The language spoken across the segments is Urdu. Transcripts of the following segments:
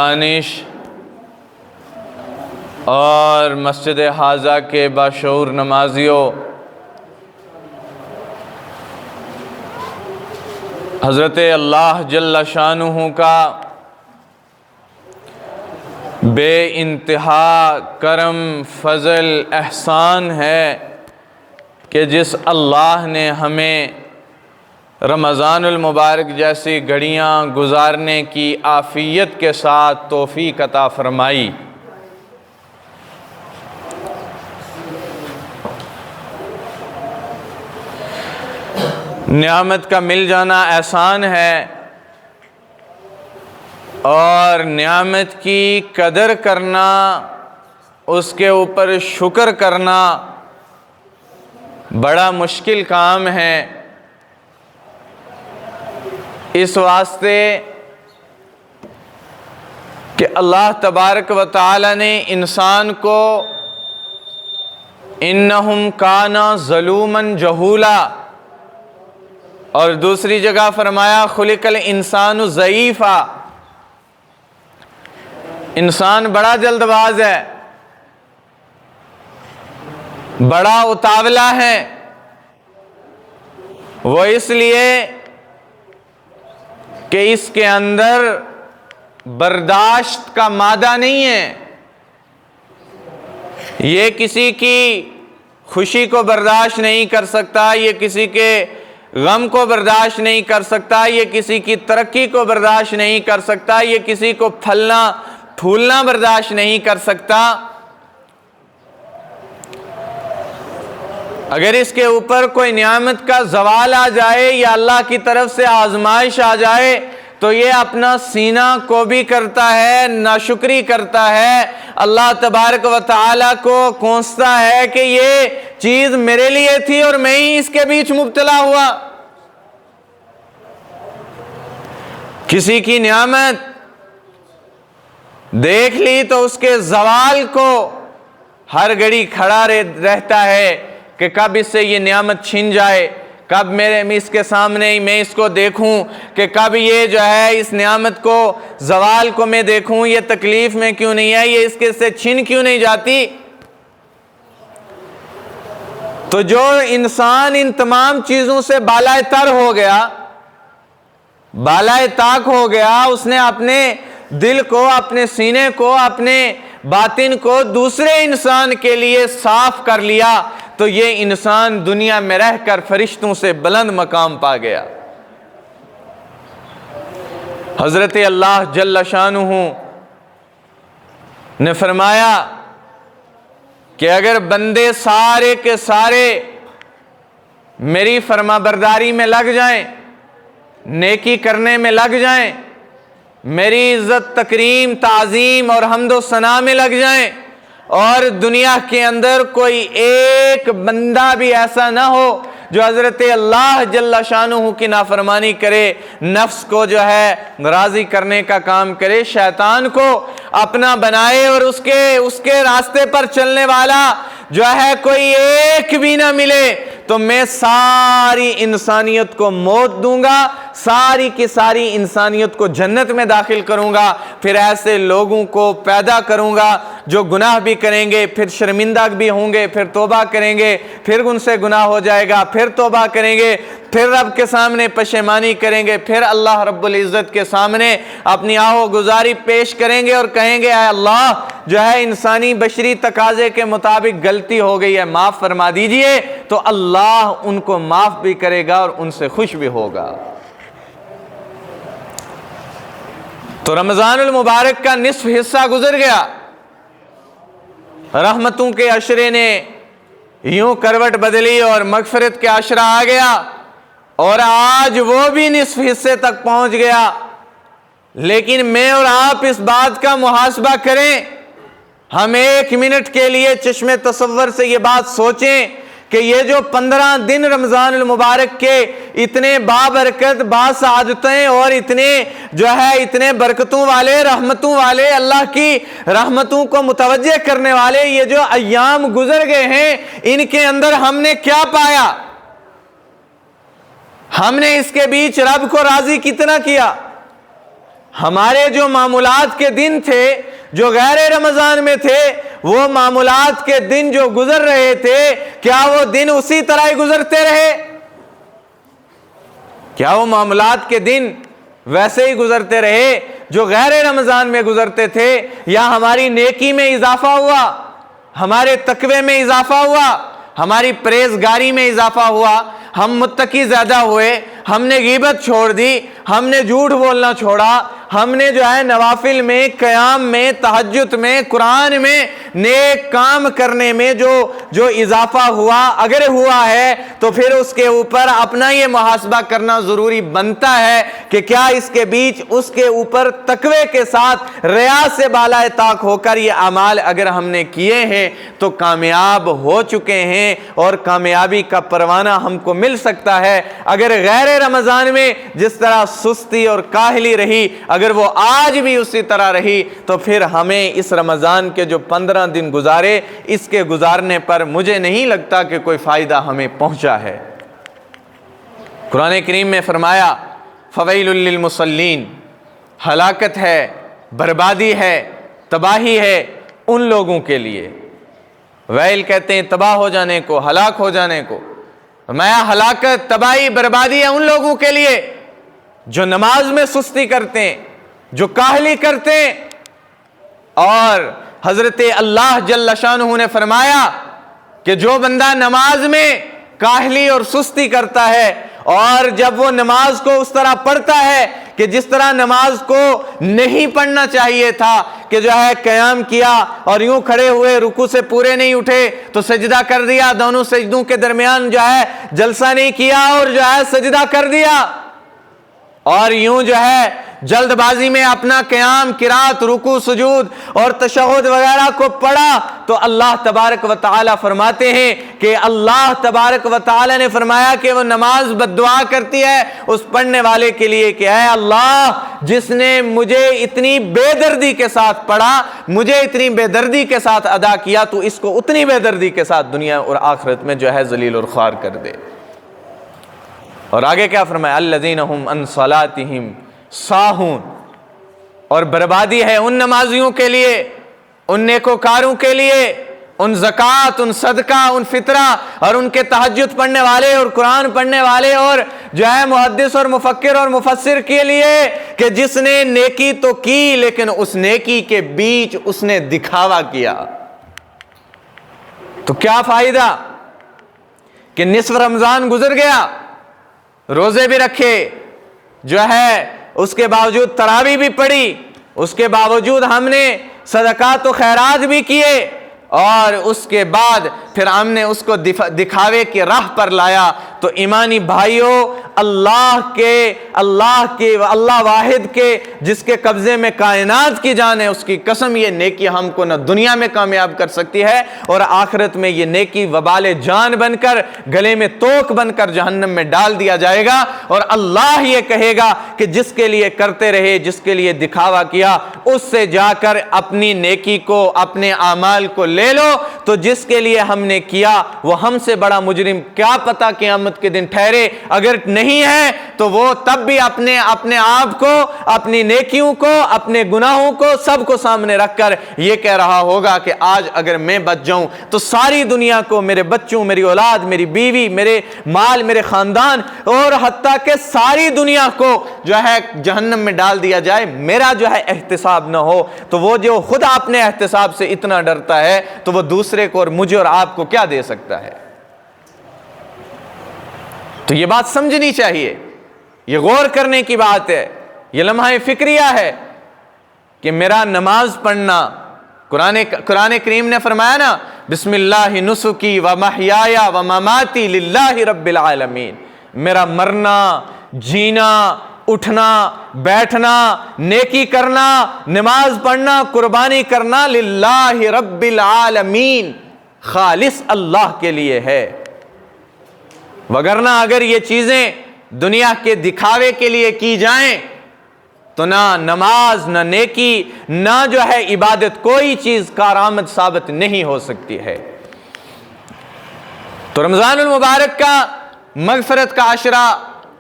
دانش اور مسجد حاضہ کے باشعور نمازیوں، حضرت اللہ جل شانہ کا بے انتہا کرم فضل احسان ہے کہ جس اللہ نے ہمیں رمضان المبارک جیسی گھڑیاں گزارنے کی عافیت کے ساتھ توفیق عطا فرمائی۔ نعمت کا مل جانا احسان ہے اور نعمت کی قدر کرنا، اس کے اوپر شکر کرنا بڑا مشکل کام ہے۔ اس واسطے کہ اللہ تبارک و تعالی نے انسان کو انہم کانا ظلوما جہولا، اور دوسری جگہ فرمایا خلق الانسان ضعیفا، انسان بڑا جلد باز ہے، بڑا اتاولا ہے۔ وہ اس لیے کہ اس کے اندر برداشت کا مادہ نہیں ہے۔ یہ کسی کی خوشی کو برداشت نہیں کر سکتا، یہ کسی کے غم کو برداشت نہیں کر سکتا، یہ کسی کی ترقی کو برداشت نہیں کر سکتا، یہ کسی کو پھلنا پھولنا برداشت نہیں کر سکتا۔ اگر اس کے اوپر کوئی نعمت کا زوال آ جائے یا اللہ کی طرف سے آزمائش آ جائے تو یہ اپنا سینہ کو بھی کرتا ہے، ناشکری کرتا ہے، اللہ تبارک و تعالیٰ کو کوستا ہے کہ یہ چیز میرے لیے تھی اور میں ہی اس کے بیچ مبتلا ہوا۔ کسی کی نعمت دیکھ لی تو اس کے زوال کو ہر گھڑی کھڑا رہتا ہے کہ کب اس سے یہ نعمت چھن جائے، کب اس کے سامنے میں اس کو دیکھوں، کہ کب یہ جو ہے اس نعمت کو زوال کو میں دیکھوں، یہ تکلیف میں کیوں نہیں ہے، یہ اس کے سے چھن کیوں نہیں جاتی۔ تو جو انسان ان تمام چیزوں سے بالائے تر ہو گیا، بالائے طاق ہو گیا، اس نے اپنے دل کو، اپنے سینے کو، اپنے باطن کو دوسرے انسان کے لیے صاف کر لیا، تو یہ انسان دنیا میں رہ کر فرشتوں سے بلند مقام پا گیا۔ حضرت اللہ جل شانہ نے فرمایا کہ اگر بندے سارے کے سارے میری فرما برداری میں لگ جائیں، نیکی کرنے میں لگ جائیں، میری عزت تکریم تعظیم اور حمد و ثنا میں لگ جائیں، اور دنیا کے اندر کوئی ایک بندہ بھی ایسا نہ ہو جو حضرت اللہ جل شانہ کی نافرمانی کرے، نفس کو جو ہے راضی کرنے کا کام کرے، شیطان کو اپنا بنائے، اور اس کے راستے پر چلنے والا جو ہے کوئی ایک بھی نہ ملے، تو میں ساری انسانیت کو موت دوں گا، ساری کی ساری انسانیت کو جنت میں داخل کروں گا۔ پھر ایسے لوگوں کو پیدا کروں گا جو گناہ بھی کریں گے، پھر شرمندہ بھی ہوں گے، پھر توبہ کریں گے، پھر ان سے گناہ ہو جائے گا، پھر توبہ کریں گے، پھر رب کے سامنے پشیمانی کریں گے، پھر اللہ رب العزت کے سامنے اپنی آہ گزاری پیش کریں گے اور کہیں گے اے اللہ جو ہے انسانی بشری تقاضے کے مطابق غلطی ہو گئی ہے، معاف فرما دیجئے، تو اللہ ان کو معاف بھی کرے گا اور ان سے خوش بھی ہوگا۔ تو رمضان المبارک کا نصف حصہ گزر گیا، رحمتوں کے عشرے نے یوں کروٹ بدلی اور مغفرت کے عشرہ آ گیا، اور آج وہ بھی نصف حصے تک پہنچ گیا۔ لیکن میں اور آپ اس بات کا محاسبہ کریں، ہم ایک منٹ کے لیے چشم تصور سے یہ بات سوچیں کہ یہ جو 15 دن رمضان المبارک کے اتنے بابرکت باسعادتیں اور اتنے برکتوں والے رحمتوں والے اللہ کی رحمتوں کو متوجہ کرنے والے یہ جو ایام گزر گئے ہیں، ان کے اندر ہم نے کیا پایا؟ ہم نے اس کے بیچ رب کو راضی کتنا کیا؟ ہمارے جو معمولات کے دن تھے جو غیر رمضان میں تھے، وہ معمولات کے دن جو گزر رہے تھے، کیا وہ دن اسی طرح ہی گزرتے رہے؟ کیا وہ معاملات کے دن ویسے ہی گزرتے رہے جو غیر رمضان میں گزرتے تھے، یا ہماری نیکی میں اضافہ ہوا، ہمارے تقوی میں اضافہ ہوا، ہماری پرہیزگاری میں اضافہ ہوا، ہم متقی زیادہ ہوئے، ہم نے غیبت چھوڑ دی، ہم نے جھوٹ بولنا چھوڑا، ہم نے جو ہے نوافل میں، قیام میں، تہجد میں، قرآن میں، نیک کام کرنے میں جو اضافہ ہوا، اگر ہوا ہے تو پھر اس کے اوپر اپنا یہ محاسبہ کرنا ضروری بنتا ہے کہ کیا اس کے بیچ اس کے اوپر تقوی کے ساتھ ریاض سے بالائے طاق ہو کر یہ اعمال اگر ہم نے کیے ہیں تو کامیاب ہو چکے ہیں، اور کامیابی کا پروانہ ہم کو مل سکتا ہے۔ اگر غیر رمضان میں جس طرح سستی اور کاہلی رہی، اگر وہ آج بھی اسی طرح رہی، تو پھر ہمیں اس رمضان کے جو 15 دن گزارے، اس کے گزارنے پر مجھے نہیں لگتا کہ کوئی فائدہ ہمیں پہنچا ہے۔ قرآن کریم میں فرمایا فویل للمصلین، ہلاکت ہے، بربادی ہے، تباہی ہے ان لوگوں کے لیے۔ ویل کہتے ہیں تباہ ہو جانے کو، ہلاک ہو جانے کو۔ میں ہلاکت، تباہی، بربادی ہے ان لوگوں کے لیے جو نماز میں سستی کرتے ہیں، جو کاہلی کرتے ہیں۔ اور حضرت اللہ جل شانہ نے فرمایا کہ جو بندہ نماز میں کاہلی اور سستی کرتا ہے، اور جب وہ نماز کو اس طرح پڑھتا ہے کہ جس طرح نماز کو نہیں پڑھنا چاہیے تھا، کہ جو ہے قیام کیا اور یوں کھڑے ہوئے، رکوع سے پورے نہیں اٹھے تو سجدہ کر دیا، دونوں سجدوں کے درمیان جو ہے جلسہ نہیں کیا اور جو ہے سجدہ کر دیا، اور یوں جو ہے جلد بازی میں اپنا قیام، قرات، رکوع، سجود اور تشہد وغیرہ کو پڑھا، تو اللہ تبارک و تعالی فرماتے ہیں کہ اللہ تبارک و تعالی نے فرمایا کہ وہ نماز بد دعا کرتی ہے اس پڑھنے والے کے لیے کہ اے اللہ، جس نے مجھے اتنی بے دردی کے ساتھ پڑھا، مجھے اتنی بے دردی کے ساتھ ادا کیا، تو اس کو اتنی بے دردی کے ساتھ دنیا اور آخرت میں جو ہے ذلیل اور خوار کر دے۔ اور آگے کیا فرمایا الذین هم عن صلاتهم ساہون، اور بربادی ہے ان نمازیوں کے لیے، ان نیکوکاروں کے لیے، ان زکوٰۃ، ان صدقہ، ان فطرہ اور ان کے تہجد پڑھنے والے اور قرآن پڑھنے والے اور جو ہے محدث اور مفکر اور مفسر کے لیے، کہ جس نے نیکی تو کی لیکن اس نیکی کے بیچ اس نے دکھاوا کیا۔ تو کیا فائدہ کہ نصف رمضان گزر گیا، روزے بھی رکھے، جو ہے اس کے باوجود تراویح بھی پڑھی، اس کے باوجود ہم نے صدقات و خیرات بھی کیے، اور اس کے بعد پھر ہم نے اس کو دکھاوے کی راہ پر لایا، تو ایمانی بھائیوں، اللہ واحد کے جس کے قبضے میں کائنات کی جان ہے، اس کی قسم یہ نیکی ہم کو نہ دنیا میں کامیاب کر سکتی ہے، اور آخرت میں یہ نیکی وبال جان بن کر، گلے میں توک بن کر جہنم میں ڈال دیا جائے گا، اور اللہ یہ کہے گا کہ جس کے لیے کرتے رہے، جس کے لیے دکھاوا کیا، اس سے جا کر اپنی نیکی کو، اپنے اعمال کو لے لو، تو جس کے لیے ہم نے کیا وہ ہم سے بڑا مجرم کیا پتہ قیامت کے دن ٹھہرے، اگر نہیں ہے تو وہ تب بھی اپنے آپ کو، اپنی نیکیوں کو، اپنے گناہوں کو، سب کو سامنے رکھ کر یہ کہہ رہا ہوگا کہ آج اگر میں بچ جاؤں تو ساری دنیا کو، میرے بچوں، میری اولاد، میری بیوی، میرے مال، میرے خاندان، اور حتیٰ کہ ساری دنیا کو جو ہے جہنم میں ڈال دیا جائے، میرا جو ہے احتساب نہ ہو، تو وہ جو خود اپنے احتساب سے اتنا ڈرتا ہے تو وہ دوسرے کو اور مجھے اور آپ کو کیا دے سکتا ہے؟ تو یہ بات سمجھنی چاہیے، یہ غور کرنے کی بات ہے، یہ لمحہ فکریہ ہے کہ میرا نماز پڑھنا، قرآن کریم نے فرمایا نا بسم اللہ نسکی و محیایا و مماتی للہ رب العالمین، میرا مرنا، جینا، اٹھنا، بیٹھنا، نیکی کرنا، نماز پڑھنا، قربانی کرنا للہ رب العالمین، خالص اللہ کے لیے ہے۔ وگرنہ اگر یہ چیزیں دنیا کے دکھاوے کے لیے کی جائیں تو نہ نماز، نہ نیکی، نہ جو ہے عبادت، کوئی چیز کارآمد ثابت نہیں ہو سکتی ہے۔ تو رمضان المبارک کا مغفرت کا عشرہ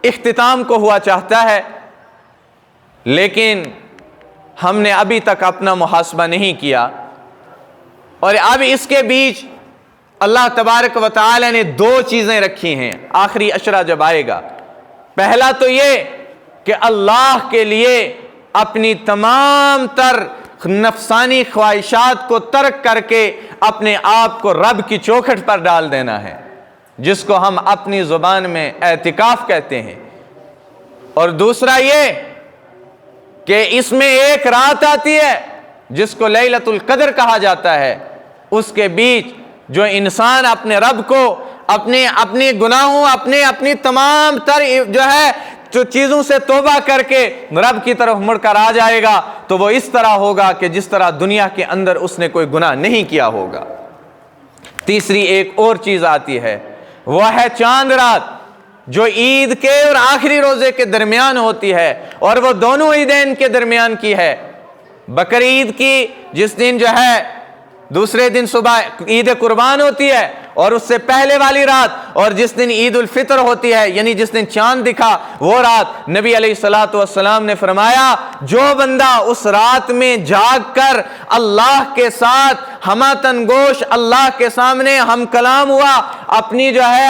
اختتام کو ہوا چاہتا ہے، لیکن ہم نے ابھی تک اپنا محاسبہ نہیں کیا، اور اب اس کے بیچ اللہ تبارک و تعالی نے دو چیزیں رکھی ہیں آخری اشرہ جب آئے گا۔ پہلا تو یہ کہ اللہ کے لیے اپنی تمام تر نفسانی خواہشات کو ترک کر کے اپنے آپ کو رب کی چوکھٹ پر ڈال دینا ہے، جس کو ہم اپنی زبان میں اعتکاف کہتے ہیں۔ اور دوسرا یہ کہ اس میں ایک رات آتی ہے جس کو لیلۃ القدر کہا جاتا ہے، اس کے بیچ جو انسان اپنے رب کو اپنے گناہوں اپنی تمام تر جو ہے جو چیزوں سے توبہ کر کے رب کی طرف مڑ کر آ جائے گا تو وہ اس طرح ہوگا کہ جس طرح دنیا کے اندر اس نے کوئی گناہ نہیں کیا ہوگا۔ تیسری ایک اور چیز آتی ہے، وہ ہے چاند رات، جو عید کے اور آخری روزے کے درمیان ہوتی ہے، اور وہ دونوں عیدین کے درمیان کی ہے۔ بقرعید کی جس دن جو ہے دوسرے دن صبح عید قربان ہوتی ہے، اور اس سے پہلے والی رات، اور جس دن عید الفطر ہوتی ہے یعنی جس دن چاند دکھا وہ رات، نبی علیہ الصلوۃ والسلام نے فرمایا جو بندہ اس رات میں جاگ کر اللہ کے ساتھ ہمہ گوش اللہ کے سامنے ہم کلام ہوا، اپنی جو ہے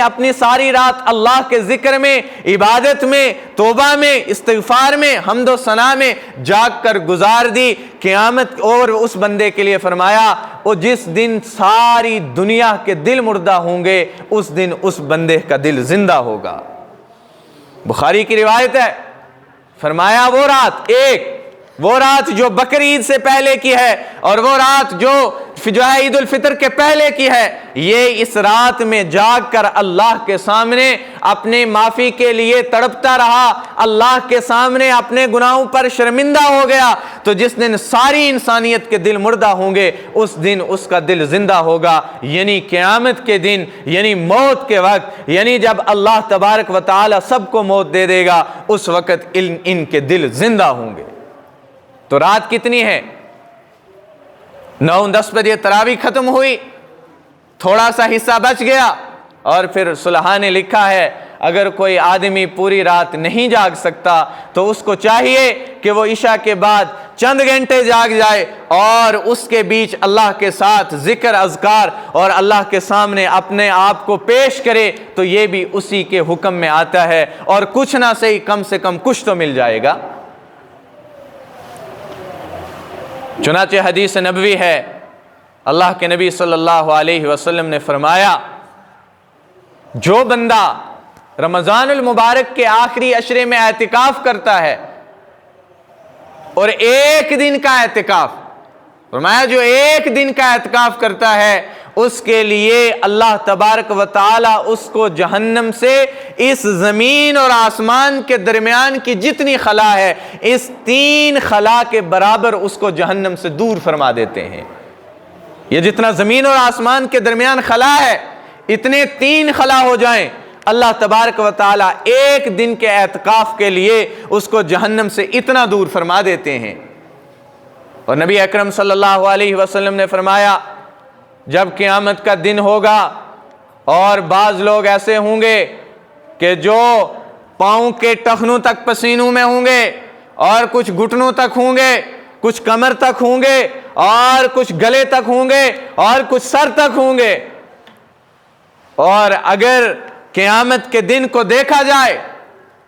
اپنی ساری رات اللہ کے ذکر میں، عبادت میں، توبہ میں، استغفار میں، حمد و ثنا میں جاگ کر گزار دی، قیامت اور اس بندے کے لیے فرمایا وہ جس دن ساری دنیا کے دل مردہ ہوں گے اس دن اس بندے کا دل زندہ ہوگا۔ بخاری کی روایت ہے، فرمایا وہ رات جو بقرعید سے پہلے کی ہے اور وہ رات جو ہے عید الفطر کے پہلے کی ہے، یہ اس رات میں جاگ کر اللہ کے سامنے اپنے معافی کے لیے تڑپتا رہا، اللہ کے سامنے اپنے گناہوں پر شرمندہ ہو گیا، تو جس دن ساری انسانیت کے دل مردہ ہوں گے اس دن اس کا دل زندہ ہوگا، یعنی قیامت کے دن، یعنی موت کے وقت، یعنی جب اللہ تبارک و تعالی سب کو موت دے دے گا اس وقت ان کے دل زندہ ہوں گے۔ تو رات کتنی ہے؟ 9-10 بجے تراویح ختم ہوئی، تھوڑا سا حصہ بچ گیا، اور پھر صلحاء نے لکھا ہے اگر کوئی آدمی پوری رات نہیں جاگ سکتا تو اس کو چاہیے کہ وہ عشاء کے بعد چند گھنٹے جاگ جائے اور اس کے بیچ اللہ کے ساتھ ذکر اذکار اور اللہ کے سامنے اپنے آپ کو پیش کرے، تو یہ بھی اسی کے حکم میں آتا ہے، اور کچھ نہ صحیح کم سے کم کچھ تو مل جائے گا۔ چنانچہ حدیث نبوی ہے، اللہ کے نبی صلی اللہ علیہ وسلم نے فرمایا جو بندہ رمضان المبارک کے آخری عشرے میں اعتکاف کرتا ہے، اور ایک دن کا اعتکاف، فرمایا جو ایک دن کا اعتکاف کرتا ہے اس کے لیے اللہ تبارک و تعالی اس کو جہنم سے اس زمین اور آسمان کے درمیان کی جتنی خلا ہے اس 3 خلا کے برابر اس کو جہنم سے دور فرما دیتے ہیں۔ یہ جتنا زمین اور آسمان کے درمیان خلا ہے اتنے 3 خلا ہو جائیں، اللہ تبارک و تعالی ایک دن کے اعتکاف کے لیے اس کو جہنم سے اتنا دور فرما دیتے ہیں۔ اور نبی اکرم صلی اللہ علیہ وسلم نے فرمایا جب قیامت کا دن ہوگا اور بعض لوگ ایسے ہوں گے کہ جو پاؤں کے ٹخنوں تک پسینوں میں ہوں گے، اور کچھ گھٹنوں تک ہوں گے، کچھ کمر تک ہوں گے، اور کچھ گلے تک ہوں گے، اور کچھ سر تک ہوں گے، اور اگر قیامت کے دن کو دیکھا جائے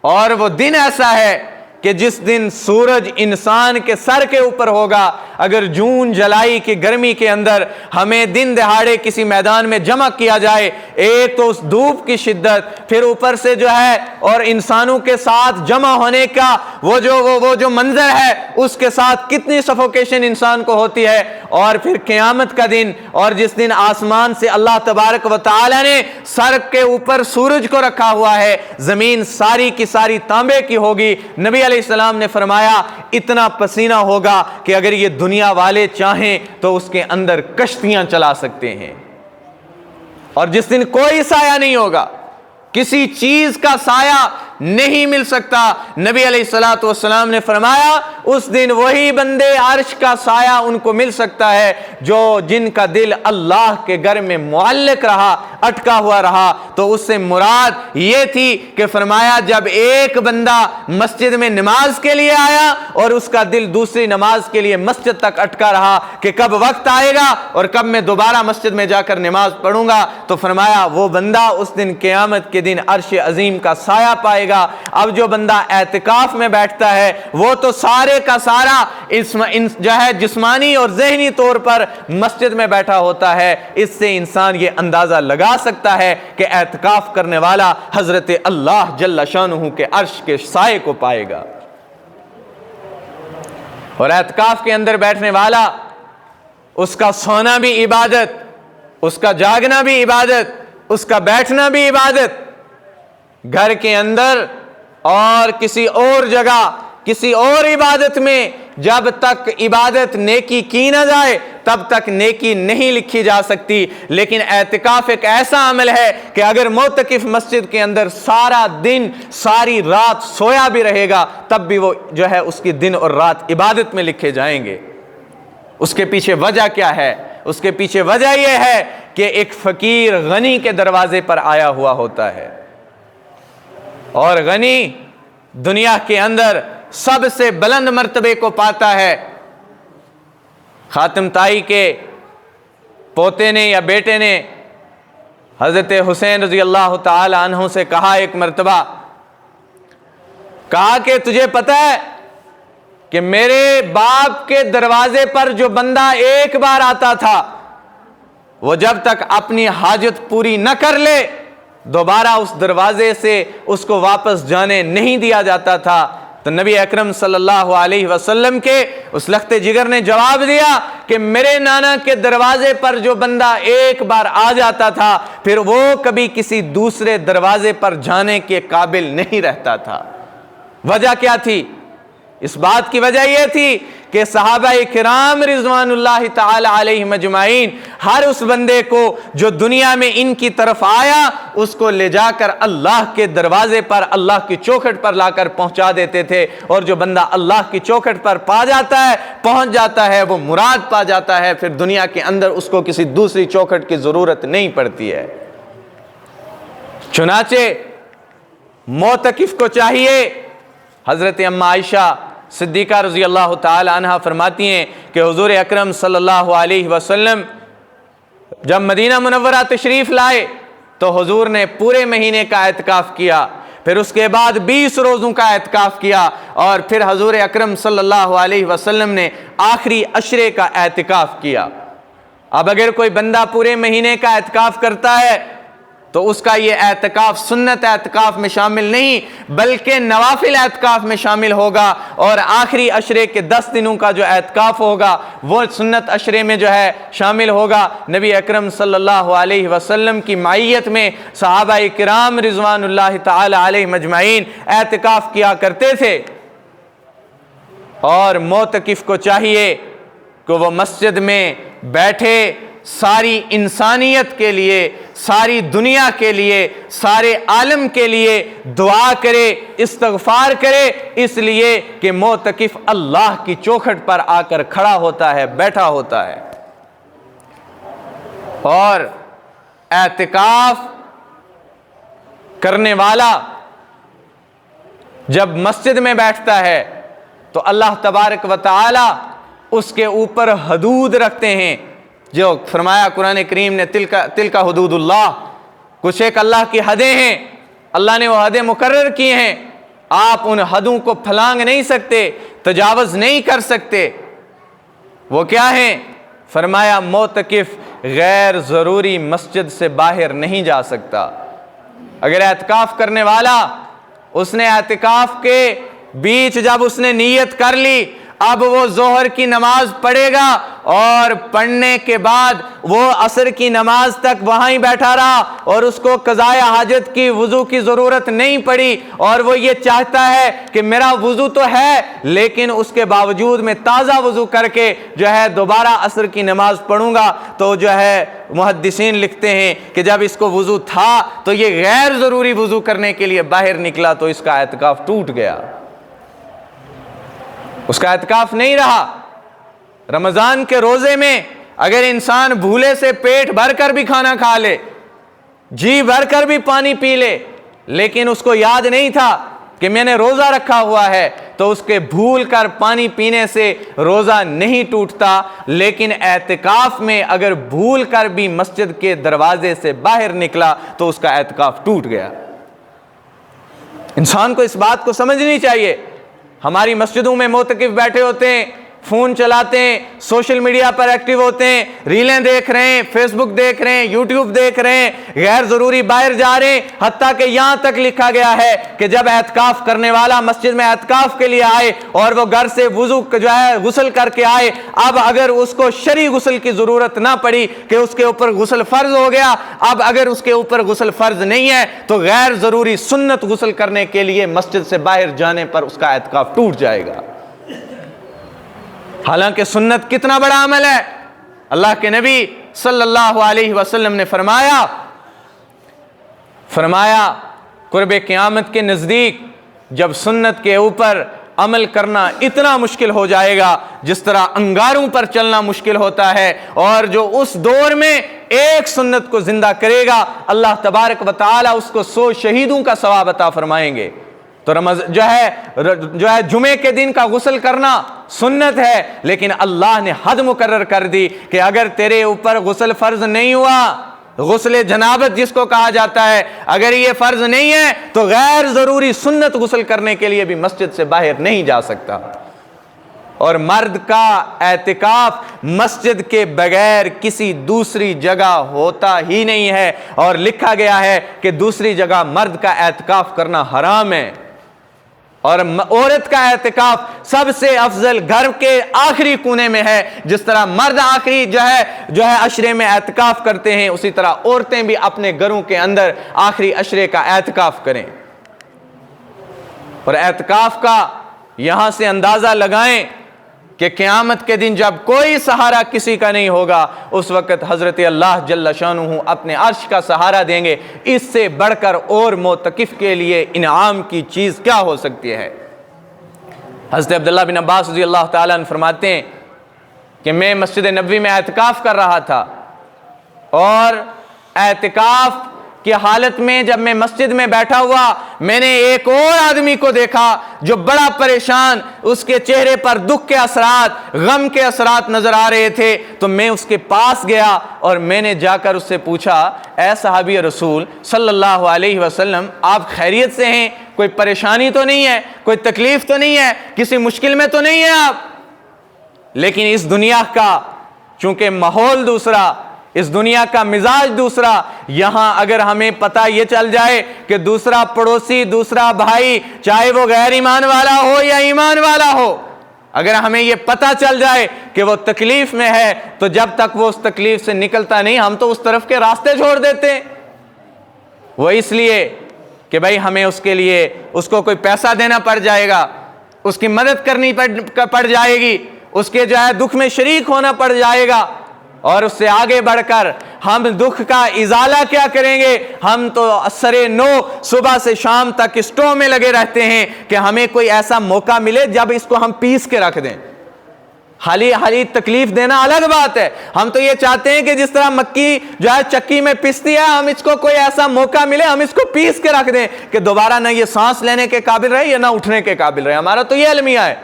اور وہ دن ایسا ہے کہ جس دن سورج انسان کے سر کے اوپر ہوگا، اگر جون جولائی کی گرمی کے اندر ہمیں دن دہاڑے کسی میدان میں جمع کیا جائے، ایک تو اس دھوپ کی شدت، پھر اوپر سے جو ہے اور انسانوں کے ساتھ جمع ہونے کا وہ جو منظر ہے اس کے ساتھ کتنی سفوکیشن انسان کو ہوتی ہے، اور پھر قیامت کا دن، اور جس دن آسمان سے اللہ تبارک و تعالی نے سر کے اوپر سورج کو رکھا ہوا ہے، زمین ساری کی ساری تانبے کی ہوگی، نبی علیہ السلام نے فرمایا اتنا پسینہ ہوگا کہ اگر یہ دنیا والے چاہیں تو اس کے اندر کشتیاں چلا سکتے ہیں، اور جس دن کوئی سایہ نہیں ہوگا، کسی چیز کا سایہ نہیں مل سکتا، نبی علیہ الصلوۃ والسلام نے فرمایا اس دن وہی بندے عرش کا سایہ ان کو مل سکتا ہے جو جن کا دل اللہ کے گھر میں معلق رہا، اٹکا ہوا رہا، تو اس سے مراد یہ تھی کہ فرمایا جب ایک بندہ مسجد میں نماز کے لیے آیا اور اس کا دل دوسری نماز کے لیے مسجد تک اٹکا رہا کہ کب وقت آئے گا اور کب میں دوبارہ مسجد میں جا کر نماز پڑھوں گا، تو فرمایا وہ بندہ اس دن قیامت کے دن عرش عظیم کا سایہ پائے گا۔ اب جو بندہ اعتکاف میں بیٹھتا ہے وہ تو سارے کا سارا جو ہے جسمانی اور ذہنی طور پر مسجد میں بیٹھا ہوتا ہے۔ اس سے انسان یہ اندازہ لگا سکتا ہے کہ اعتکاف کرنے والا حضرت اللہ جل شانہ کے عرش کے سائے کو پائے گا۔ اور اعتکاف کے اندر بیٹھنے والا، اس کا سونا بھی عبادت، اس کا جاگنا بھی عبادت، اس کا بیٹھنا بھی عبادت۔ گھر کے اندر اور کسی اور جگہ کسی اور عبادت میں جب تک عبادت نیکی کی نہ جائے تب تک نیکی نہیں لکھی جا سکتی، لیکن اعتکاف ایک ایسا عمل ہے کہ اگر معتکف مسجد کے اندر سارا دن ساری رات سویا بھی رہے گا تب بھی وہ جو ہے اس کی دن اور رات عبادت میں لکھے جائیں گے۔ اس کے پیچھے وجہ کیا ہے؟ اس کے پیچھے وجہ یہ ہے کہ ایک فقیر غنی کے دروازے پر آیا ہوا ہوتا ہے، اور غنی دنیا کے اندر سب سے بلند مرتبے کو پاتا ہے۔ خاتم طائی کے پوتے نے یا بیٹے نے حضرت حسین رضی اللہ تعالی عنہ سے کہا ایک مرتبہ، کہا کہ تجھے پتہ ہے کہ میرے باپ کے دروازے پر جو بندہ ایک بار آتا تھا وہ جب تک اپنی حاجت پوری نہ کر لے دوبارہ اس دروازے سے اس کو واپس جانے نہیں دیا جاتا تھا۔ تو نبی اکرم صلی اللہ علیہ وسلم کے اس لخت جگر نے جواب دیا کہ میرے نانا کے دروازے پر جو بندہ ایک بار آ جاتا تھا پھر وہ کبھی کسی دوسرے دروازے پر جانے کے قابل نہیں رہتا تھا۔ وجہ کیا تھی؟ اس بات کی وجہ یہ تھی کہ صحابہ کرام رضوان اللہ تعالی علیہم اجمعین ہر اس بندے کو جو دنیا میں ان کی طرف آیا اس کو لے جا کر اللہ کے دروازے پر، اللہ کی چوکھٹ پر لا کر پہنچا دیتے تھے، اور جو بندہ اللہ کی چوکھٹ پر پا جاتا ہے، پہنچ جاتا ہے، وہ مراد پا جاتا ہے، پھر دنیا کے اندر اس کو کسی دوسری چوکھٹ کی ضرورت نہیں پڑتی ہے۔ چنانچہ معتکف کو چاہیے، حضرت اماں عائشہ صدیقہ رضی اللہ تعالی عنہ فرماتی ہیں کہ حضور اکرم صلی اللہ علیہ وسلم جب مدینہ منورہ تشریف لائے تو حضور نے پورے مہینے کا اعتکاف کیا، پھر اس کے بعد 20 روزوں کا اعتکاف کیا، اور پھر حضور اکرم صلی اللہ علیہ وسلم نے آخری عشرے کا اعتکاف کیا۔ اب اگر کوئی بندہ پورے مہینے کا اعتکاف کرتا ہے تو اس کا یہ اعتکاف سنت اعتکاف میں شامل نہیں بلکہ نوافل اعتکاف میں شامل ہوگا، اور آخری عشرے کے 10 دنوں کا جو اعتکاف ہوگا وہ سنت عشرے میں جو ہے شامل ہوگا۔ نبی اکرم صلی اللہ علیہ وسلم کی معیت میں صحابہ کرام رضوان اللہ تعالی علیہم اجمعین اعتکاف کیا کرتے تھے، اور معتکف کو چاہیے کہ وہ مسجد میں بیٹھے ساری انسانیت کے لیے، ساری دنیا کے لیے، سارے عالم کے لیے دعا کرے، استغفار کرے، اس لیے کہ معتکف اللہ کی چوکھٹ پر آ کر کھڑا ہوتا ہے، بیٹھا ہوتا ہے۔ اور اعتکاف کرنے والا جب مسجد میں بیٹھتا ہے تو اللہ تبارک و تعالی اس کے اوپر حدود رکھتے ہیں، جو فرمایا قرآن کریم نے تلک حدود اللہ، کچھ ایک اللہ کی حدیں ہیں، اللہ نے وہ حدیں مقرر کی ہیں، آپ ان حدوں کو پھلانگ نہیں سکتے، تجاوز نہیں کر سکتے۔ وہ کیا ہیں؟ فرمایا معتکف غیر ضروری مسجد سے باہر نہیں جا سکتا۔ اگر اعتکاف کرنے والا اس نے اعتکاف کے بیچ جب اس نے نیت کر لی اب وہ ظہر کی نماز پڑھے گا، اور پڑھنے کے بعد وہ عصر کی نماز تک وہاں ہی بیٹھا رہا اور اس کو قضاء حاجت کی وضو کی ضرورت نہیں پڑی، اور وہ یہ چاہتا ہے کہ میرا وضو تو ہے لیکن اس کے باوجود میں تازہ وضو کر کے جو ہے دوبارہ عصر کی نماز پڑھوں گا، تو جو ہے محدثین لکھتے ہیں کہ جب اس کو وضو تھا تو یہ غیر ضروری وضو کرنے کے لیے باہر نکلا تو اس کا اعتکاف ٹوٹ گیا، اس کا اعتکاف نہیں رہا۔ رمضان کے روزے میں اگر انسان بھولے سے پیٹ بھر کر بھی کھانا کھا لے جی بھر کر بھی پانی پی لے، لیکن اس کو یاد نہیں تھا کہ میں نے روزہ رکھا ہوا ہے، تو اس کے بھول کر پانی پینے سے روزہ نہیں ٹوٹتا، لیکن اعتکاف میں اگر بھول کر بھی مسجد کے دروازے سے باہر نکلا تو اس کا اعتکاف ٹوٹ گیا۔ انسان کو اس بات کو سمجھنی چاہیے۔ ہماری مسجدوں میں معتکف بیٹھے ہوتے ہیں، فون چلاتے ہیں، سوشل میڈیا پر ایکٹیو ہوتے ہیں، ریلیں دیکھ رہے ہیں، فیس بک دیکھ رہے ہیں، یوٹیوب دیکھ رہے ہیں، غیر ضروری باہر جا رہے ہیں، حتیٰ کہ یہاں تک لکھا گیا ہے کہ جب اعتکاف کرنے والا مسجد میں اعتکاف کے لیے آئے اور وہ گھر سے وضو غسل کر کے آئے، اب اگر اس کو شرعی غسل کی ضرورت نہ پڑی کہ اس کے اوپر غسل فرض ہو گیا، اب اگر اس کے اوپر غسل فرض نہیں ہے تو غیر ضروری سنت غسل کرنے کے لیے مسجد سے باہر جانے پر اس کا اعتکاف ٹوٹ جائے گا۔ حالانکہ سنت کتنا بڑا عمل ہے۔ اللہ کے نبی صلی اللہ علیہ وسلم نے فرمایا قرب قیامت کے نزدیک جب سنت کے اوپر عمل کرنا اتنا مشکل ہو جائے گا جس طرح انگاروں پر چلنا مشکل ہوتا ہے، اور جو اس دور میں ایک سنت کو زندہ کرے گا اللہ تبارک و تعالی اس کو 100 شہیدوں کا ثواب عطا فرمائیں گے۔ تو جو ہے جمعے کے دن کا غسل کرنا سنت ہے، لیکن اللہ نے حد مقرر کر دی کہ اگر تیرے اوپر غسل فرض نہیں ہوا، غسل جنابت جس کو کہا جاتا ہے، اگر یہ فرض نہیں ہے تو غیر ضروری سنت غسل کرنے کے لیے بھی مسجد سے باہر نہیں جا سکتا۔ اور مرد کا اعتکاف مسجد کے بغیر کسی دوسری جگہ ہوتا ہی نہیں ہے، اور لکھا گیا ہے کہ دوسری جگہ مرد کا اعتکاف کرنا حرام ہے۔ اور عورت کا اعتکاف سب سے افضل گھر کے آخری کونے میں ہے، جس طرح مرد آخری جو ہے عشرے میں اعتکاف کرتے ہیں، اسی طرح عورتیں بھی اپنے گھروں کے اندر آخری عشرے کا اعتکاف کریں۔ اور اعتکاف کا یہاں سے اندازہ لگائیں کہ قیامت کے دن جب کوئی سہارا کسی کا نہیں ہوگا، اس وقت حضرت اللہ جل شانہ اپنے عرش کا سہارا دیں گے۔ اس سے بڑھ کر اور معتکف کے لیے انعام کی چیز کیا ہو سکتی ہے؟ حضرت عبداللہ بن عباس رضی اللہ تعالیٰ عنہ فرماتے ہیں کہ میں مسجد نبوی میں اعتکاف کر رہا تھا، اور اعتکاف کی حالت میں جب میں مسجد میں بیٹھا ہوا میں نے ایک اور آدمی کو دیکھا جو بڑا پریشان، اس کے چہرے پر دکھ کے اثرات، غم کے اثرات نظر آ رہے تھے، تو میں اس کے پاس گیا اور میں نے جا کر اس سے پوچھا، اے صحابی رسول صلی اللہ علیہ وسلم، آپ خیریت سے ہیں؟ کوئی پریشانی تو نہیں ہے؟ کوئی تکلیف تو نہیں ہے؟ کسی مشکل میں تو نہیں ہے آپ؟ لیکن اس دنیا کا چونکہ ماحول دوسرا، اس دنیا کا مزاج دوسرا، یہاں اگر ہمیں پتہ یہ چل جائے کہ دوسرا پڑوسی، دوسرا بھائی، چاہے وہ غیر ایمان والا ہو یا ایمان والا ہو، اگر ہمیں یہ پتہ چل جائے کہ وہ تکلیف میں ہے، تو جب تک وہ اس تکلیف سے نکلتا نہیں ہم تو اس طرف کے راستے چھوڑ دیتے ہیں۔ وہ اس لیے کہ بھائی ہمیں اس کے لیے اس کو کوئی پیسہ دینا پڑ جائے گا، اس کی مدد کرنی پڑ جائے گی، اس کے جو ہے دکھ میں شریک ہونا پڑ جائے گا، اور اس سے آگے بڑھ کر ہم دکھ کا ازالہ کیا کریں گے؟ ہم تو سرے 9 صبح سے شام تک اسٹو میں لگے رہتے ہیں کہ ہمیں کوئی ایسا موقع ملے جب اس کو ہم پیس کے رکھ دیں۔ حالی تکلیف دینا الگ بات ہے، ہم تو یہ چاہتے ہیں کہ جس طرح مکی جو ہے چکی میں پستی ہے، ہم اس کو کوئی ایسا موقع ملے ہم اس کو پیس کے رکھ دیں کہ دوبارہ نہ یہ سانس لینے کے قابل رہے یا نہ اٹھنے کے قابل رہے۔ ہمارا تو یہ المیہ ہے۔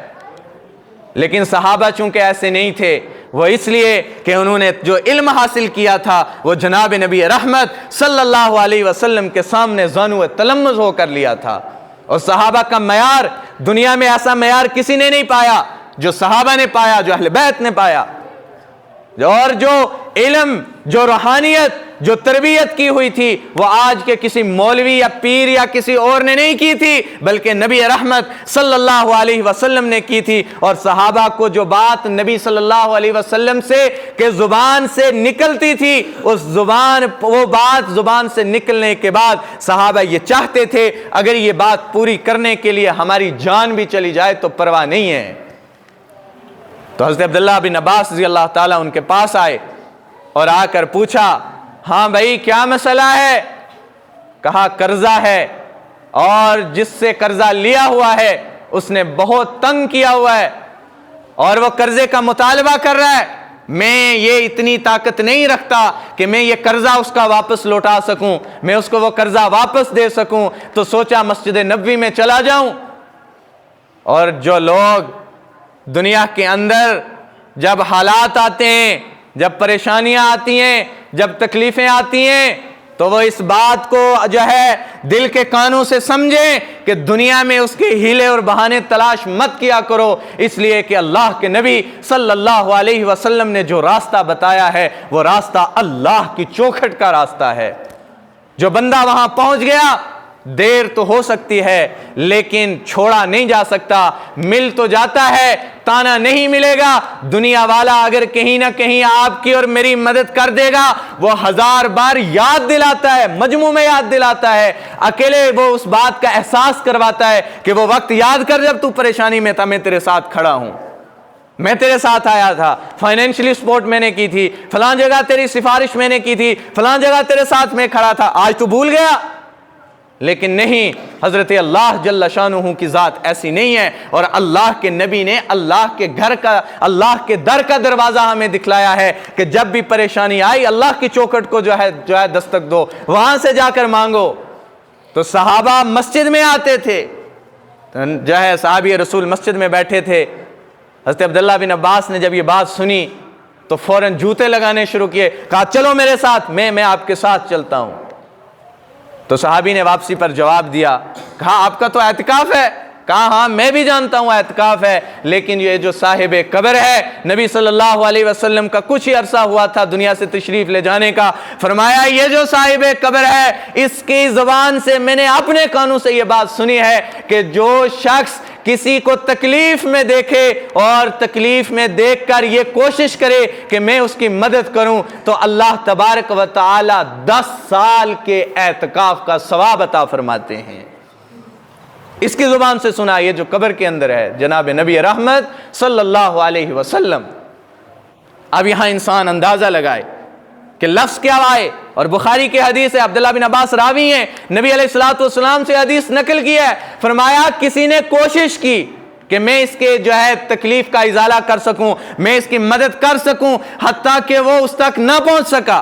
لیکن صحابہ چونکہ ایسے نہیں تھے، وہ اس لیے کہ انہوں نے جو علم حاصل کیا تھا وہ جناب نبی رحمت صلی اللہ علیہ وسلم کے سامنے ذانو تلمذ ہو کر لیا تھا۔ اور صحابہ کا معیار دنیا میں ایسا معیار کسی نے نہیں پایا جو صحابہ نے پایا، جو اہل بیت نے پایا، اور جو علم، جو روحانیت، جو تربیت کی ہوئی تھی وہ آج کے کسی مولوی یا پیر یا کسی اور نے نہیں کی تھی، بلکہ نبی رحمت صلی اللہ علیہ وسلم نے کی تھی۔ اور صحابہ کو جو بات نبی صلی اللہ علیہ وسلم سے کہ زبان سے نکلتی تھی، وہ بات زبان سے نکلنے کے بعد صحابہ یہ چاہتے تھے اگر یہ بات پوری کرنے کے لیے ہماری جان بھی چلی جائے تو پرواہ نہیں ہے۔ تو حضرت عبداللہ بن عباس رضی اللہ تعالیٰ ان کے پاس آئے اور آ کر پوچھا، ہاں بھائی کیا مسئلہ ہے؟ کہا قرضہ ہے، اور جس سے قرضہ لیا ہوا ہے اس نے بہت تنگ کیا ہوا ہے اور وہ قرضے کا مطالبہ کر رہا ہے۔ میں یہ اتنی طاقت نہیں رکھتا کہ میں یہ قرضہ اس کا واپس لوٹا سکوں، میں اس کو وہ قرضہ واپس دے سکوں، تو سوچا مسجد نبوی میں چلا جاؤں۔ اور جو لوگ دنیا کے اندر جب حالات آتے ہیں، جب پریشانیاں آتی ہیں، جب تکلیفیں آتی ہیں، تو وہ اس بات کو جو ہے دل کے کانوں سے سمجھیں کہ دنیا میں اس کے ہیلے اور بہانے تلاش مت کیا کرو، اس لیے کہ اللہ کے نبی صلی اللہ علیہ وسلم نے جو راستہ بتایا ہے وہ راستہ اللہ کی چوکھٹ کا راستہ ہے۔ جو بندہ وہاں پہنچ گیا، دیر تو ہو سکتی ہے لیکن چھوڑا نہیں جا سکتا، مل تو جاتا ہے، تانا نہیں ملے گا۔ دنیا والا اگر کہیں نہ کہیں آپ کی اور میری مدد کر دے گا، وہ 1000 بار یاد دلاتا ہے، مجموع میں یاد دلاتا ہے، اکیلے وہ اس بات کا احساس کرواتا ہے کہ وہ وقت یاد کر جب تو پریشانی میں تھا، میں تیرے ساتھ کھڑا ہوں، میں تیرے ساتھ آیا تھا، فائنینشلی سپورٹ میں نے کی تھی، فلاں جگہ تیری سفارش میں نے کی تھی، فلاں جگہ تیرے ساتھ میں کھڑا تھا، آج تو بھول گیا۔ لیکن نہیں، حضرت اللہ جل شانہ کی ذات ایسی نہیں ہے، اور اللہ کے نبی نے اللہ کے گھر کا، اللہ کے در کا دروازہ ہمیں دکھلایا ہے کہ جب بھی پریشانی آئی اللہ کی چوکھٹ کو جو ہے دستک دو، وہاں سے جا کر مانگو۔ تو صحابہ مسجد میں آتے تھے، جو ہے صحابی رسول مسجد میں بیٹھے تھے، حضرت عبداللہ بن عباس نے جب یہ بات سنی تو فوراً جوتے لگانے شروع کیے، کہا چلو میرے ساتھ، میں آپ کے ساتھ چلتا ہوں۔ تو صحابی نے واپسی پر جواب دیا، کہا آپ کا تو اعتکاف ہے؟ کہا ہاں میں بھی جانتا ہوں اعتکاف ہے، لیکن یہ جو صاحب قبر ہے، نبی صلی اللہ علیہ وسلم کا کچھ ہی عرصہ ہوا تھا دنیا سے تشریف لے جانے کا، فرمایا یہ جو صاحب قبر ہے اس کی زبان سے میں نے اپنے کانوں سے یہ بات سنی ہے کہ جو شخص کسی کو تکلیف میں دیکھے اور تکلیف میں دیکھ کر یہ کوشش کرے کہ میں اس کی مدد کروں، تو اللہ تبارک و تعالی 10 سال کے اعتکاف کا ثواب عطا فرماتے ہیں۔ اس کی زبان سے سنا، یہ جو قبر کے اندر ہے جناب نبی رحمت صلی اللہ علیہ وسلم۔ اب یہاں انسان اندازہ لگائے کہ لفظ کیا آئے، اور بخاری کی حدیث ہے، عبداللہ بن عباس راوی ہیں، نبی علیہ الصلوۃ سے حدیث نقل کی ہے، فرمایا کسی نے کوشش کی کہ میں اس کے جو ہے تکلیف کا ازالہ کر سکوں، میں اس کی مدد کر سکوں، حتیٰ کہ وہ اس تک نہ پہنچ سکا،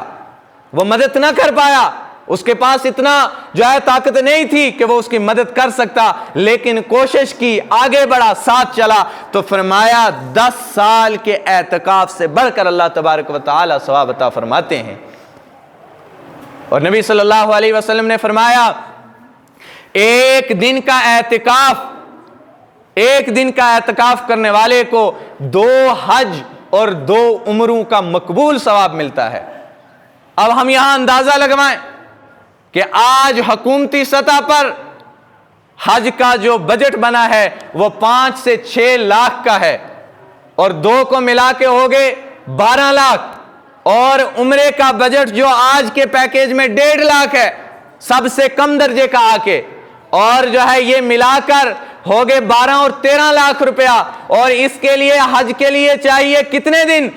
وہ مدد نہ کر پایا، اس کے پاس اتنا جو ہے طاقت نہیں تھی کہ وہ اس کی مدد کر سکتا، لیکن کوشش کی، آگے بڑھا، ساتھ چلا، تو فرمایا 10 سال کے اعتکاف سے بڑھ کر اللہ تبارک و تعالی ثواب عطا فرماتے ہیں۔ اور نبی صلی اللہ علیہ وسلم نے فرمایا ایک دن کا اعتکاف کرنے والے کو 2 حج اور 2 عمروں کا مقبول ثواب ملتا ہے۔ اب ہم یہاں اندازہ لگوائیں کہ آج حکومتی سطح پر حج کا جو بجٹ بنا ہے وہ 5 سے 6 لاکھ کا ہے، اور 2 کو ملا کے ہو گئے 12 لاکھ، اور عمرے کا بجٹ جو آج کے پیکیج میں 1.5 لاکھ ہے، سب سے کم درجے کا آ کے، اور جو ہے یہ ملا کر ہو گئے 12 اور 13 لاکھ روپیہ، اور اس کے لیے حج کے لیے چاہیے کتنے دن؟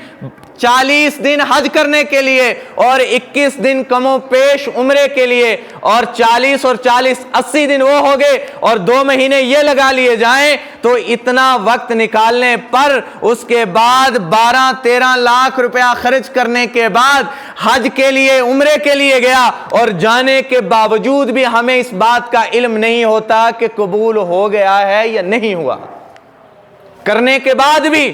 40 دن حج کرنے کے لیے، اور 21 دن کم و پیش عمرے کے لیے، اور 40 اور 40 80 دن وہ ہو گئے، اور 2 مہینے یہ لگا لیے جائیں تو اتنا وقت نکالنے پر اس کے بعد 12-13 لاکھ روپیہ خرچ کرنے کے بعد حج کے لیے، عمرے کے لیے گیا، اور جانے کے باوجود بھی ہمیں اس بات کا علم نہیں ہوتا کہ قبول ہو گیا ہے یا نہیں ہوا۔ کرنے کے بعد بھی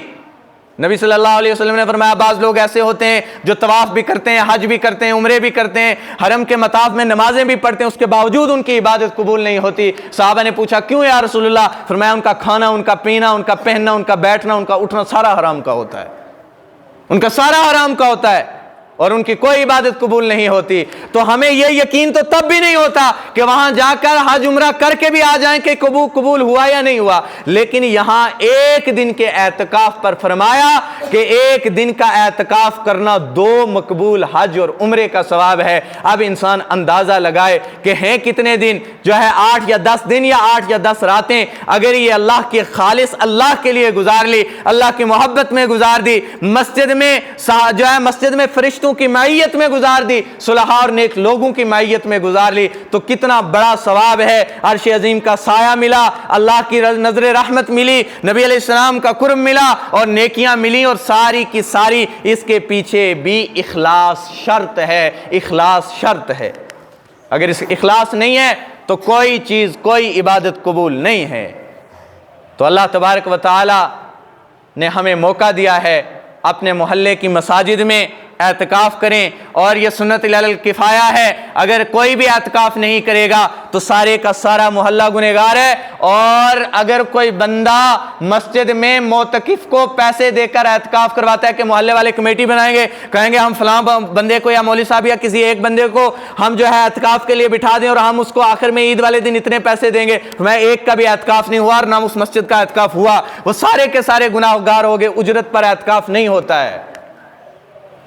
نبی صلی اللہ علیہ وسلم نے فرمایا بعض لوگ ایسے ہوتے ہیں جو طواف بھی کرتے ہیں، حج بھی کرتے ہیں، عمرے بھی کرتے ہیں، حرم کے مطاف میں نمازیں بھی پڑھتے ہیں، اس کے باوجود ان کی عبادت قبول نہیں ہوتی۔ صحابہ نے پوچھا کیوں یا رسول اللہ؟ فرمایا ان کا کھانا، ان کا پینا، ان کا پہننا، ان کا بیٹھنا، ان کا اٹھنا سارا حرام کا ہوتا ہے، ان کا سارا حرام کا ہوتا ہے، اور ان کی کوئی عبادت قبول نہیں ہوتی۔ تو ہمیں یہ یقین تو تب بھی نہیں ہوتا کہ وہاں جا کر حج عمرہ کر کے بھی آ جائیں کہ قبول ہوا یا نہیں ہوا، لیکن یہاں 1 دن کے اعتکاف پر فرمایا کہ 1 دن کا اعتکاف کرنا 2 مقبول حج اور عمرے کا ثواب ہے۔ اب انسان اندازہ لگائے کہ ہیں کتنے دن، جو ہے 8 یا 10 دن یا 8 یا 10 راتیں، اگر یہ اللہ کی خالص اللہ کے لیے گزار لی، اللہ کی محبت میں گزار دی، مسجد میں جو ہے مسجد میں فرشتے فرشتوں کی معیت میں گزار دی، صلحاء اور نیک لوگوں کی معیت میں گزار لی، تو کتنا بڑا ثواب ہے۔ عرش عظیم کا سایہ ملا، اللہ کی نظر رحمت ملی، نبی علیہ السلام کا قرب ملا اور نیکیاں ملی، اور ساری کی ساری اس کے پیچھے بھی اخلاص شرط ہے، اخلاص شرط ہے۔ اگر اس اخلاص نہیں ہے تو کوئی چیز، کوئی عبادت قبول نہیں ہے۔ تو اللہ تبارک و تعالی نے ہمیں موقع دیا ہے اپنے محلے کی مساجد میں اعتکاف کریں، اور یہ سنت علی الکفایہ ہے۔ اگر کوئی بھی اعتکاف نہیں کرے گا تو سارے کا سارا محلہ گنہگار ہے۔ اور اگر کوئی بندہ مسجد میں معتکف کو پیسے دے کر اعتکاف کرواتا ہے کہ محلے والے کمیٹی بنائیں گے، کہیں گے ہم فلاں بندے کو یا مولوی صاحب یا کسی ایک بندے کو ہم جو ہے اعتکاف کے لیے بٹھا دیں اور ہم اس کو آخر میں عید والے دن اتنے پیسے دیں گے، میں ایک کا بھی اعتکاف نہیں ہوا اور نہ اس مسجد کا اعتکاف ہوا، وہ سارے کے سارے گناہ گار ہو گئے۔ اجرت پر اعتکاف نہیں ہوتا ہے۔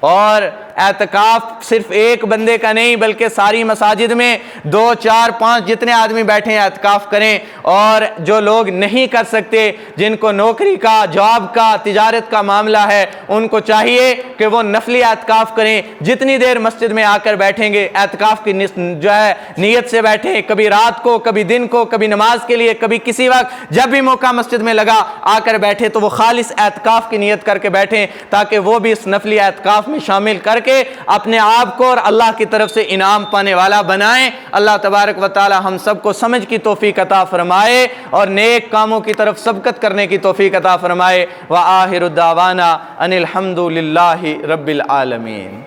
اور اعتکاف صرف ایک بندے کا نہیں بلکہ ساری مساجد میں 2 4 5 جتنے آدمی بیٹھے ہیں اعتکاف کریں۔ اور جو لوگ نہیں کر سکتے، جن کو نوکری کا، جاب کا، تجارت کا معاملہ ہے، ان کو چاہیے کہ وہ نفلی اعتکاف کریں۔ جتنی دیر مسجد میں آ کر بیٹھیں گے اعتکاف کی جو ہے نیت سے بیٹھیں، کبھی رات کو، کبھی دن کو، کبھی نماز کے لیے، کبھی کسی وقت، جب بھی موقع مسجد میں لگا آ کر بیٹھے تو وہ خالص اعتکاف کی نیت کر کے بیٹھیں، تاکہ وہ بھی اس نفلی اعتکاف میں شامل کر کے اپنے آپ کو اور اللہ کی طرف سے انعام پانے والا بنائیں۔ اللہ تبارک و تعالی ہم سب کو سمجھ کی توفیق عطا فرمائے اور نیک کاموں کی طرف سبقت کرنے کی توفیق عطا فرمائے۔ وآخر دعوانا ان الحمد للہ رب العالمین۔